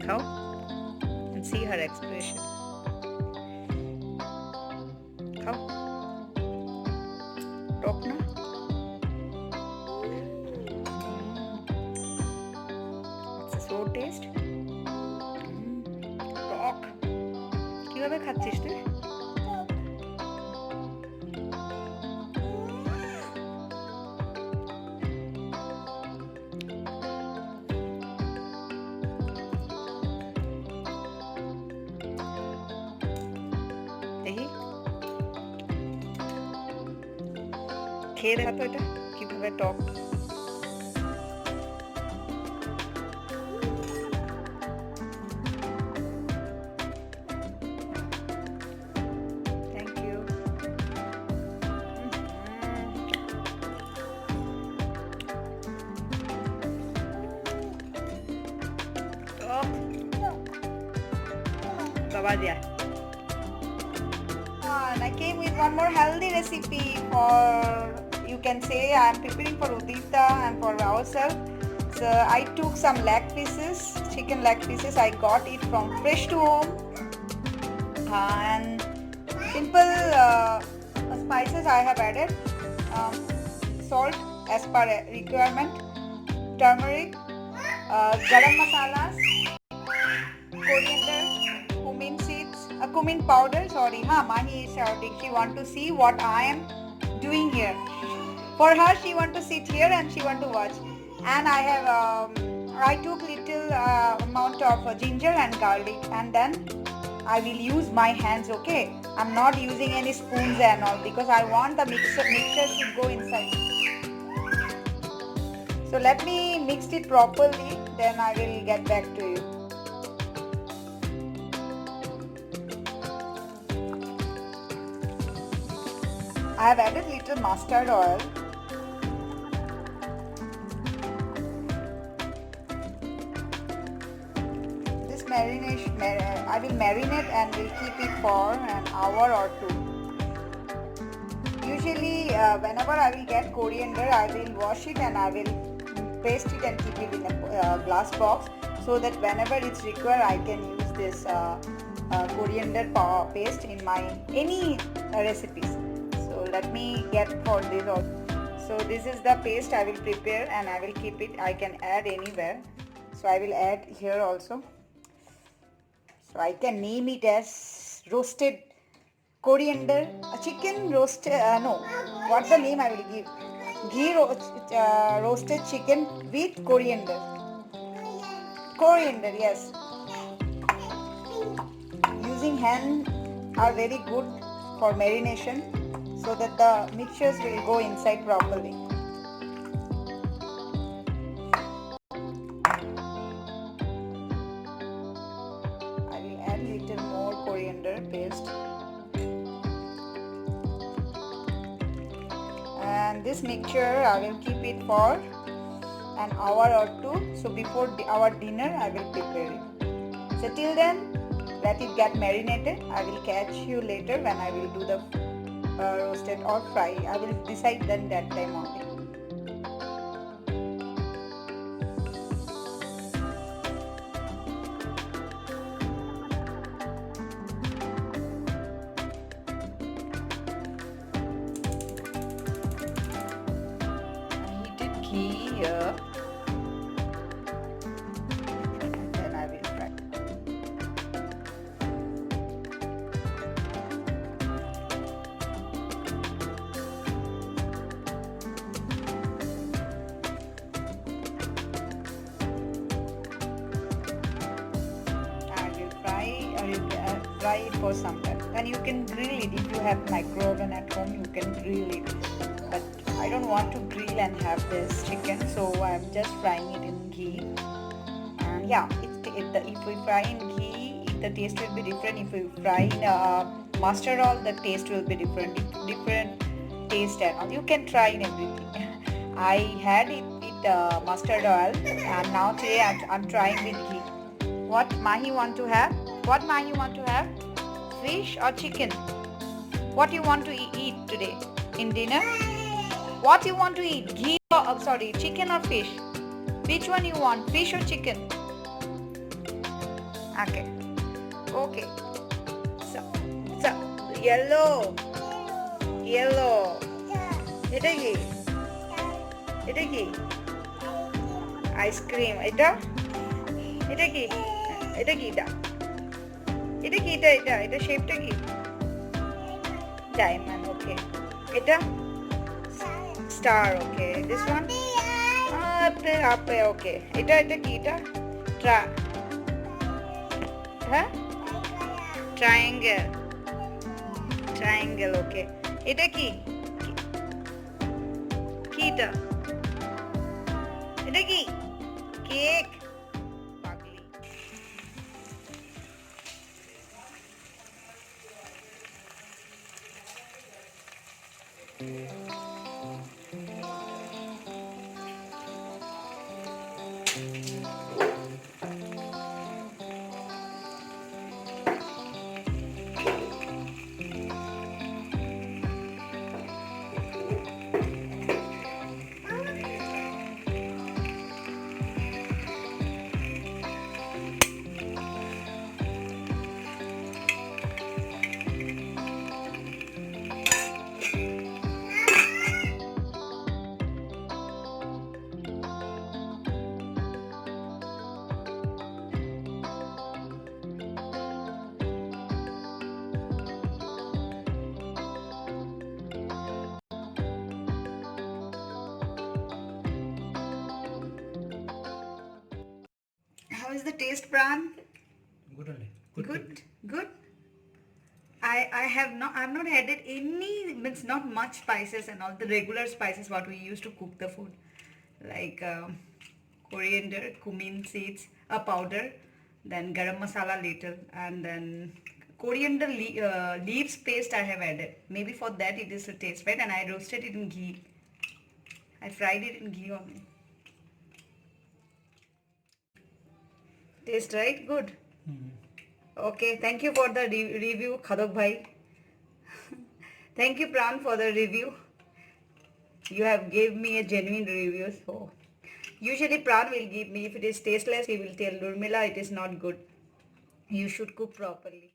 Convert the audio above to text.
How? And see her expression. How? Talk na? What's the slow taste? Talk. কিভাবে খাচ্ছিস তুই? দেখি খেয়ে দেখা তো এটা কিভাবে টক। Thank you. বাবা দিয়া। And I came with one more healthy recipe for, you can say, I am preparing for Udita and for ourselves. So I took some leg pieces, chicken leg pieces. I got it from fresh to home, and simple spices I have added. Salt as per requirement, turmeric, garam masalas, coriander, cumin seeds, cumin powder. Sorry, Mahi is shouting. She want to see what I am doing here. For her, she want to sit here and she want to watch. And I have, I took little amount of ginger and garlic, and then I will use my hands. Okay, I'm not using any spoons and all because I want the mixture to go inside. So let me mix it properly. Then I will get back to you. I have added little mustard oil. This marination, I will marinate and will keep it for an hour or two. Usually, whenever I will get coriander, I will wash it and I will paste it and keep it in a glass box, so that whenever it's required, I can use this coriander paste in my any recipes. Let me get for this also. So this is the paste I will prepare and I will keep it. I can add anywhere. So I will add here also. So I can name it as roasted coriander, chicken roasted, no, what the name I will give? Roasted chicken with coriander. Coriander, yes. Using hand are very good for marination, so that the mixtures will go inside properly. I will add little more coriander paste. And this mixture I will keep it for an hour or two. So before our dinner I will prepare it. So till then, let it get marinated. I will catch you later when I will do the roasted or fry. I will decide then that time only. I heated ghee here. Then I will fry. Fry it for some time. And you can grill it. If you have micro oven at home, you can grill it. But I don't want to grill and have this chicken, so I'm just frying it in ghee. And yeah, if we fry in ghee, the taste will be different. If we fry in mustard oil, the taste will be different. Different taste and all. You can try in everything. I had it with mustard oil, and now today I'm trying with ghee. What Mahi want to have? What Mahi want to have? fish or chicken? What you want to eat today in dinner? What you want to eat? Ghee or chicken or fish? Which one you want? Fish or chicken? Okay. Okay. So yellow. Yellow. Ita ki? Ita ki? Ice cream. Ita? Ita ki? Ita ki ita? Ita ki ita? Ita shape ta ki? Diamond. Okay. Ita? Star. Okay. This one? Apple. Okay. Ita ki ita? Huh? Triangle. Triangle. Okay. Ita ki? Kita. Ita ki? Cake. Ugly. How is the taste, Pran? Good only. Good. I have not added any, means not much spices and all the regular spices what we use to cook the food, like coriander, cumin seeds, a powder, then garam masala little, and then coriander leaves paste I have added. Maybe for that it is to taste right, and I roasted it in ghee. I fried it in ghee only. Taste right? Good. Okay, thank you for the review, Khadok bhai. Thank you, Pran, for the review. You have gave me a genuine review. So usually Pran will give me, if it is tasteless, he will tell Nurmila it is not good. You should cook properly.